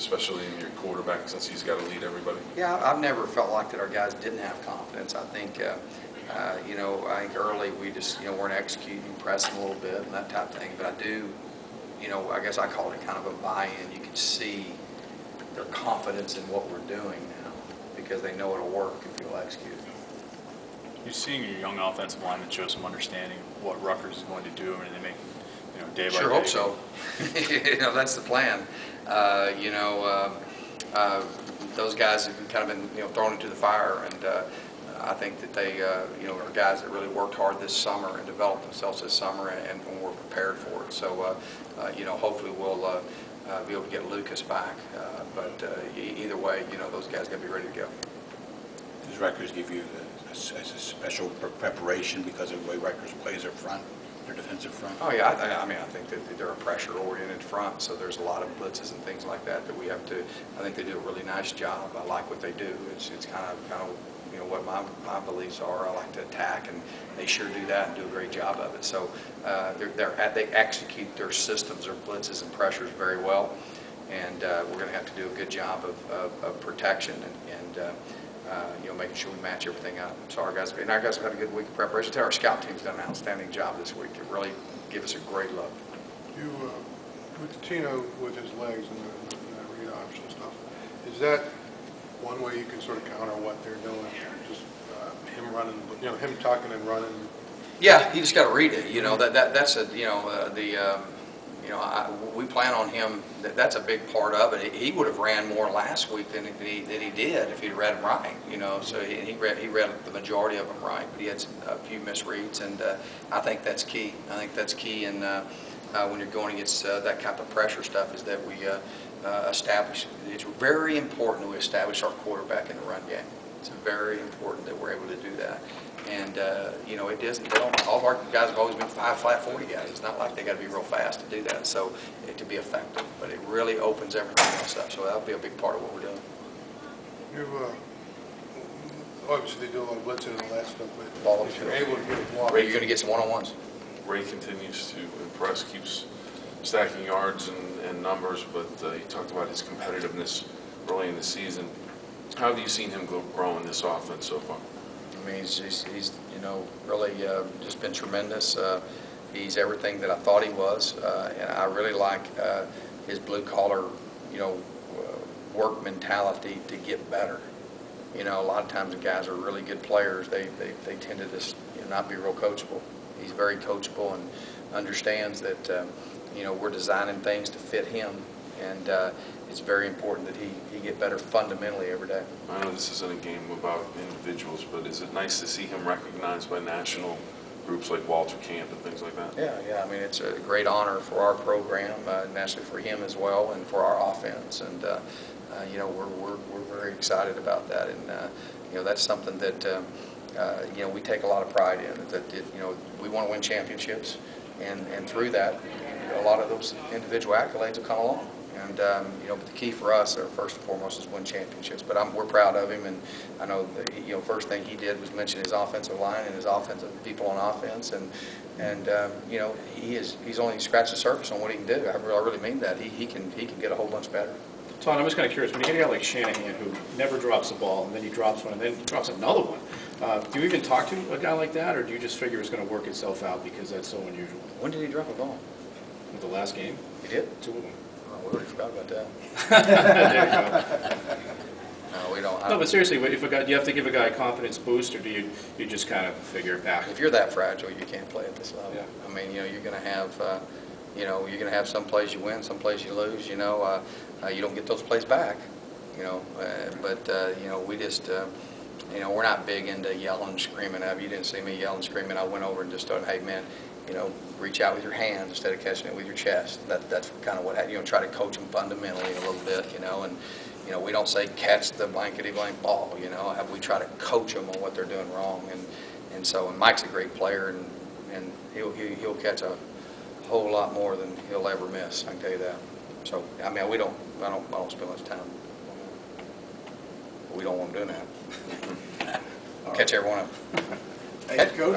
especially in your quarterback, since he's got to lead everybody? Yeah, I've never felt like that our guys didn't have confidence. I think, you know, I think early we just, you know, weren't executing, pressing a little bit and that type of thing. But I do, you know, I guess I called it kind of a buy-in. You can see their confidence in what we're doing now because they know it'll work if you'll execute. You're seeing your young offensive line that shows some understanding of what Rutgers is going to do, and they make, you know, day by day. Sure hope so. You know, that's the plan. You know, those guys have kind of been, you know, thrown into the fire, and I think that they, you know, are guys that really worked hard this summer and developed themselves this summer, and were prepared for it. So, you know, hopefully we'll be able to get Lucas back. But either way, you know, those guys got to be ready to go. Does Rutgers give you a special preparation because of the way Rutgers plays up front, their defensive front? Oh yeah, I mean, I think that they're a pressure-oriented front, so there's a lot of blitzes and things like that we have to. I think they do a really nice job. I like what they do. It's kind of you know what my beliefs are. I like to attack, and they sure do that and do a great job of it. So they execute their systems, their blitzes and pressures very well, and we're going to have to do a good job of protection and you know, making sure we match everything up. So our guys have had a good week of preparation. Our scout team's done an outstanding job this week. It really gave us a great look. You, with Tino with his legs and the read option stuff, is that one way you can sort of counter what they're doing? Just him running, you know, him tucking and running. Yeah, you just got to read it. You know that's a you know you know, we plan on him. That's a big part of it. He would have ran more last week than he did if he'd read them right. You know, so he read the majority of them right, but he had a few misreads, and I think that's key. I think that's key, and when you're going against that kind of pressure stuff, is that we establish. It's very important that we establish our quarterback in the run game. It's very important that we're able to do that. And, you know, it isn't, all of our guys have always been 5 flat 40 guys. It's not like they got to be real fast to do that, so to be effective. But it really opens everything else up, so that'll be a big part of what we're doing. You obviously they do a lot of blitzing and all that stuff, but if you're able to get a block. You're going to get some one-on-ones. Ray continues to impress, keeps stacking yards and numbers, but you talked about his competitiveness early in the season. How have you seen him grow in this offense so far? I mean, he's you know, really just been tremendous. He's everything that I thought he was, and I really like his blue-collar, you know, work mentality to get better. You know, a lot of times the guys are really good players. They tend to just, you know, not be real coachable. He's very coachable and understands that you know, we're designing things to fit him, and it's very important that he get better fundamentally every day. I know this isn't a game about individuals, but is it nice to see him recognized by national groups like Walter Camp and things like that? Yeah. I mean, it's a great honor for our program, nationally for him as well, and for our offense. And you know, we're very excited about that. And you know, that's something that you know, we take a lot of pride in. That you know, we want to win championships, and through that, a lot of those individual accolades will come along. And you know, but the key for us, first and foremost, is win championships. But we're proud of him, and I know that, you know, first thing he did was mention his offensive line and his offensive people on offense, and you know, he's only scratched the surface on what he can do. I really mean that. He can get a whole bunch better. Todd, I'm just kind of curious, when you get a guy like Shanahan who never drops the ball, and then he drops one, and then he drops another one, do you even talk to a guy like that, or do you just figure it's going to work itself out because that's so unusual? When did he drop a ball? With the last game? He did? 2 of them. Oh, we already forgot about that. There you go. No, we don't. No, but seriously, if do you have to give a guy a confidence boost, or do you just kind of figure it back? If you're that fragile, you can't play at this level. Yeah. I mean, you know, you're going to have, you know, you're going to have some plays you win, some plays you lose. You know, you don't get those plays back. You know, but you know, we just, you know, we're not big into yelling and screaming. You didn't see me yelling and screaming. I went over and just started, hey man, you know, reach out with your hands instead of catching it with your chest. That's kind of what, you know, try to coach them fundamentally a little bit, you know, and, you know, we don't say catch the blankety-blank ball, you know, we try to coach them on what they're doing wrong, and so, and Mike's a great player, and he'll catch a whole lot more than he'll ever miss, I can tell you that. So, I mean, I don't spend much time on that. We don't want him doing that. Catch every one of them. Thanks, Coach.